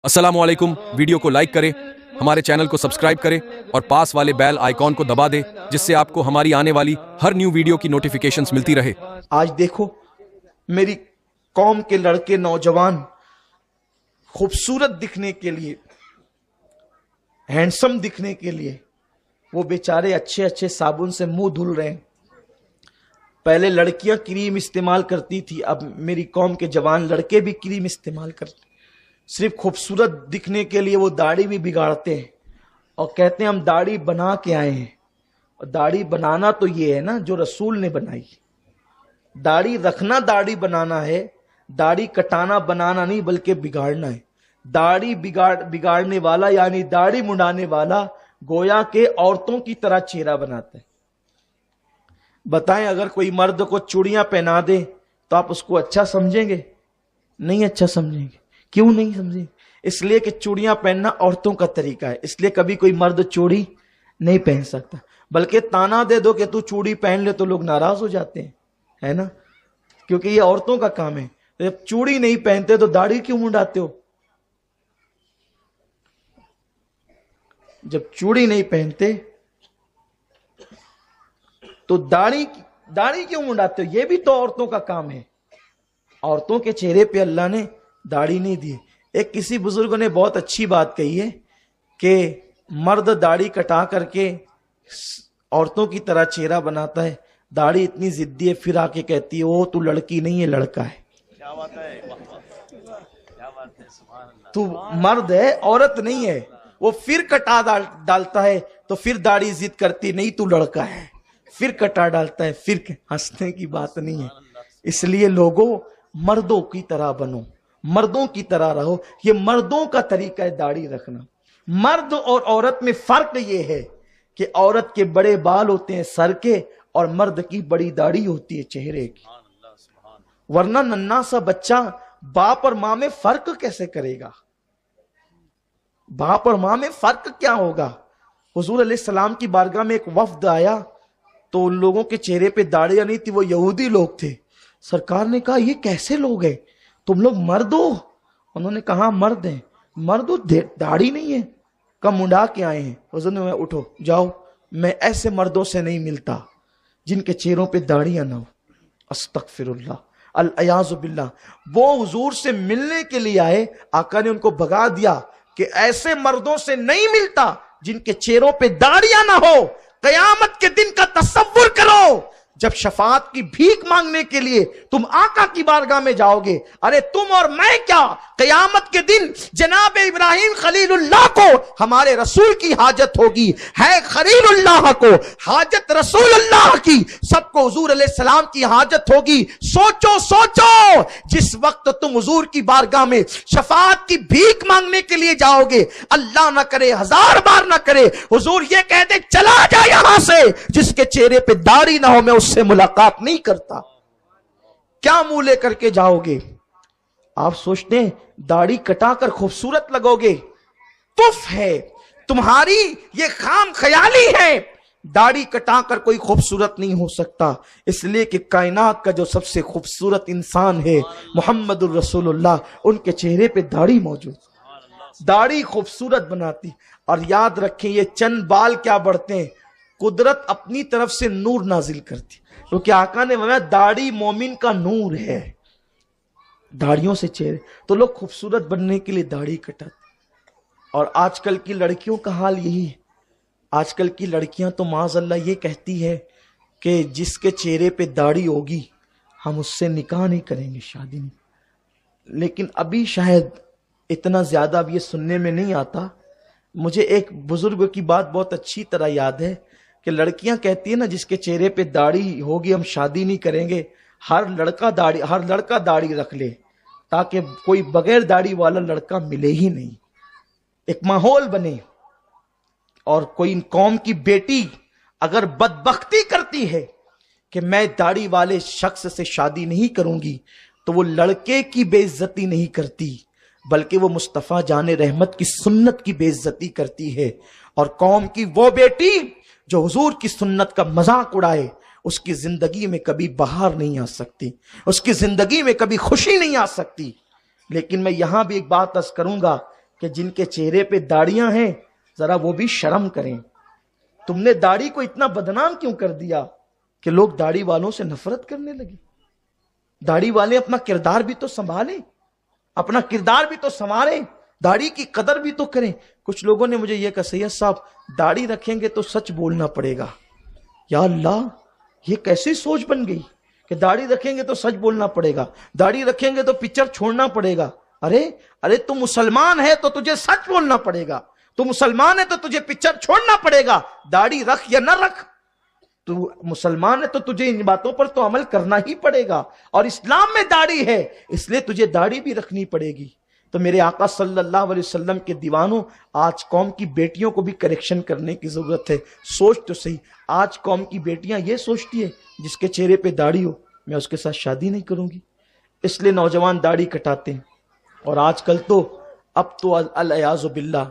अस्सलाम वालेकुम। वीडियो को लाइक करें, हमारे चैनल को सब्सक्राइब करें और पास वाले बेल आइकॉन को दबा दें, जिससे आपको हमारी आने वाली हर न्यू वीडियो की नोटिफिकेशंस मिलती रहे। आज देखो मेरी कौम के लड़के नौजवान खूबसूरत दिखने के लिए, हैंडसम दिखने के लिए वो बेचारे अच्छे अच्छे साबुन से मुंह धुल रहे हैं। पहले लड़कियां क्रीम इस्तेमाल करती थी, अब मेरी कौम के जवान लड़के भी क्रीम इस्तेमाल करते। सिर्फ खूबसूरत दिखने के लिए वो दाढ़ी भी बिगाड़ते हैं और कहते हैं हम दाढ़ी बना के आए हैं। और दाढ़ी बनाना तो ये है ना जो रसूल ने बनाई। दाढ़ी रखना दाढ़ी बनाना है, दाढ़ी कटाना बनाना नहीं बल्कि बिगाड़ना है। दाढ़ी बिगाड़ने वाला यानी दाढ़ी मुंडाने वाला गोया के औरतों की तरह चेहरा बनाता है। बताएं अगर कोई मर्द को चूड़ियां पहना दे तो आप उसको अच्छा समझेंगे? नहीं अच्छा समझेंगे। क्यों नहीं समझेंगे? इसलिए कि चूड़ियां पहनना औरतों का तरीका है, इसलिए कभी कोई मर्द चूड़ी नहीं पहन सकता। बल्कि ताना दे दो कि तू चूड़ी पहन ले तो लोग नाराज हो जाते हैं, है ना, क्योंकि ये औरतों का काम है। तो जब चूड़ी नहीं पहनते तो दाढ़ी क्यों मुंडाते हो? जब चूड़ी नहीं पहनते तो दाढ़ी क्यों मुंडाते हो? ये भी तो औरतों का काम है। औरतों के चेहरे पे अल्लाह ने दाढ़ी नहीं दी। एक किसी बुजुर्ग ने बहुत अच्छी बात कही है कि मर्द दाढ़ी कटा करके औरतों की तरह चेहरा बनाता है, दाढ़ी इतनी जिद्दी है, फिर आके कहती है ओ तू लड़की नहीं है लड़का है। क्या बात है, क्या बात है, सुभान अल्लाह। तू मर्द है औरत नहीं है। वो फिर कटा डालता है तो फिर दाढ़ी जिद करती नहीं तू लड़का है, फिर कटा डालता है, फिर हंसने की बात नहीं है। इसलिए लोगों मर्दों की तरह बनो, मर्दों की तरह रहो। ये मर्दों का तरीका है दाढ़ी रखना। मर्द और औरत में फर्क ये है कि औरत के बड़े बाल होते हैं सर के और मर्द की बड़ी दाढ़ी होती है चेहरे की। वरना नन्हा सा बच्चा बाप और मां में फर्क कैसे करेगा? बाप और मां में फर्क क्या होगा? हुजूर अलैहिस्सलाम की बारगाह में एक वफ्द आया तो उन लोगों के चेहरे पे दाढ़ियां नहीं थी, वो यहूदी लोग थे। सरकार ने कहा ये कैसे लोग हैं, तुम लोग मर्द हो? उन्होंने कहा मर्द हैं। मर्द हो, दाढ़ी नहीं है? कब मुंडा के आए हैं? हुजूर ने उठो जाओ, मैं ऐसे मर्दों से नहीं मिलता जिनके चेहरों पे दाढ़ियां ना हो। अस्तगफिरुल्लाह, अल-अयाज़ु बिल्लाह। वो हुजूर से मिलने के लिए आए, आका ने उनको भगा दिया कि ऐसे मर्दों से नहीं मिलता जिनके चेहरों पे दाढ़ियां ना हो। कयामत के दिन का तसव्वुर करो, जब शफाअत की भीख मांगने के लिए तुम आका की बारगाह में जाओगे। अरे तुम और मैं क्या, कयामत के दिन जनाब इब्राहिम खलीलुल्लाह को हमारे रसूल की हाजत होगी, है खलीलुल्लाह को हाजत रसूलुल्लाह की, सबको हुजूर अलैहिस्सलाम की हाजत होगी। सोचो सोचो, जिस वक्त तुम हुजूर की बारगाह में शफाअत की भीख मांगने के लिए जाओगे, अल्लाह ना करे, हजार बार ना करे, हुजूर ये कह दे चला जा यहां से, जिसके चेहरे पे दाढ़ी ना हो मैं उससे मुलाकात नहीं करता। क्या मुंह लेकर के जाओगे? आप सोचते हैं दाढ़ी कटाकर खूबसूरत लगोगे? तुफ है तुम्हारी ये खाम ख्याली है। दाढ़ी कटाकर कोई खूबसूरत नहीं हो सकता, इसलिए कि कायनात का जो सबसे खूबसूरत इंसान है मोहम्मदुर रसूलुल्लाह, उनके चेहरे पे दाढ़ी मौजूद। दाढ़ी खूबसूरत बनाती। और याद रखें ये चंद बाल क्या बढ़ते हैं, कुदरत अपनी तरफ से नूर नाजिल करती, क्योंकि आका ने बताया दाढ़ी मोमिन का नूर है। दाढ़ियों से चेहरे, तो लोग खूबसूरत बनने के लिए दाढ़ी कटाते। और आजकल की लड़कियों का हाल यही है। आजकल की लड़कियां तो माज़अल्लाह ये कहती है कि जिसके चेहरे पे दाढ़ी होगी हम उससे निकाह नहीं करेंगे, शादी नहीं। लेकिन अभी शायद इतना ज्यादा अब ये सुनने में नहीं आता। मुझे एक बुजुर्ग की बात बहुत अच्छी तरह याद है कि लड़कियां कहती है ना जिसके चेहरे पे दाढ़ी होगी हम शादी नहीं करेंगे। हर लड़का दाढ़ी रख ले ताकि कोई बगैर दाढ़ी वाला लड़का मिले ही नहीं, एक माहौल बने। और कोई कौम की बेटी अगर बदबख्ती करती है कि मैं दाढ़ी वाले शख्स से शादी नहीं करूंगी, तो वो लड़के की बेइज्जती नहीं करती बल्कि वो मुस्तफ़ा जाने रहमत की सुन्नत की बेइज्जती करती है। और कौम की वो बेटी जो हुजूर की सुन्नत का मजाक उड़ाए, उसकी जिंदगी में कभी बहार नहीं आ सकती, उसकी जिंदगी में कभी खुशी नहीं आ सकती। लेकिन मैं यहां भी एक बात अर्ज करूंगा کہ جن کے چہرے پہ داڑیاں ہیں ذرا وہ بھی شرم کریں. تم نے داڑھی کو اتنا بدنام کیوں کر دیا کہ لوگ داڑھی والوں سے نفرت کرنے لگے؟ داڑھی والے اپنا کردار بھی تو سنبھالیں، اپنا کردار بھی تو سنواریں، داڑھی کی قدر بھی تو کریں. کچھ لوگوں نے مجھے یہ کہا سید صاحب داڑھی رکھیں گے تو سچ بولنا پڑے گا. یا اللہ، یہ کیسی سوچ بن گئی کہ داڑھی رکھیں گے تو سچ بولنا پڑے گا، داڑھی رکھیں گے تو پکچر چھوڑنا پڑے گا. ارے تم مسلمان ہے تو تجھے سچ بولنا پڑے گا، تو مسلمان ہے تو تجھے پکچر چھوڑنا پڑے گا. داڑھی رکھ یا نہ رکھ، تو مسلمان ہے تو تجھے ان باتوں پر تو عمل کرنا ہی پڑے گا. اور اسلام میں داڑھی ہے اس لیے تجھے داڑھی بھی رکھنی پڑے گی. تو میرے آقا صلی اللہ علیہ وسلم کے دیوانوں، آج قوم کی بیٹیوں کو بھی کریکشن کرنے کی ضرورت ہے. سوچ تو صحیح، آج قوم کی بیٹیاں یہ سوچتی ہے جس کے چہرے پہ داڑھی ہو میں اس کے ساتھ شادی نہیں کروں گی، اس لیے نوجوان داڑھی کٹاتے ہیں. اور آج کل تو اب تو العیاذ باللہ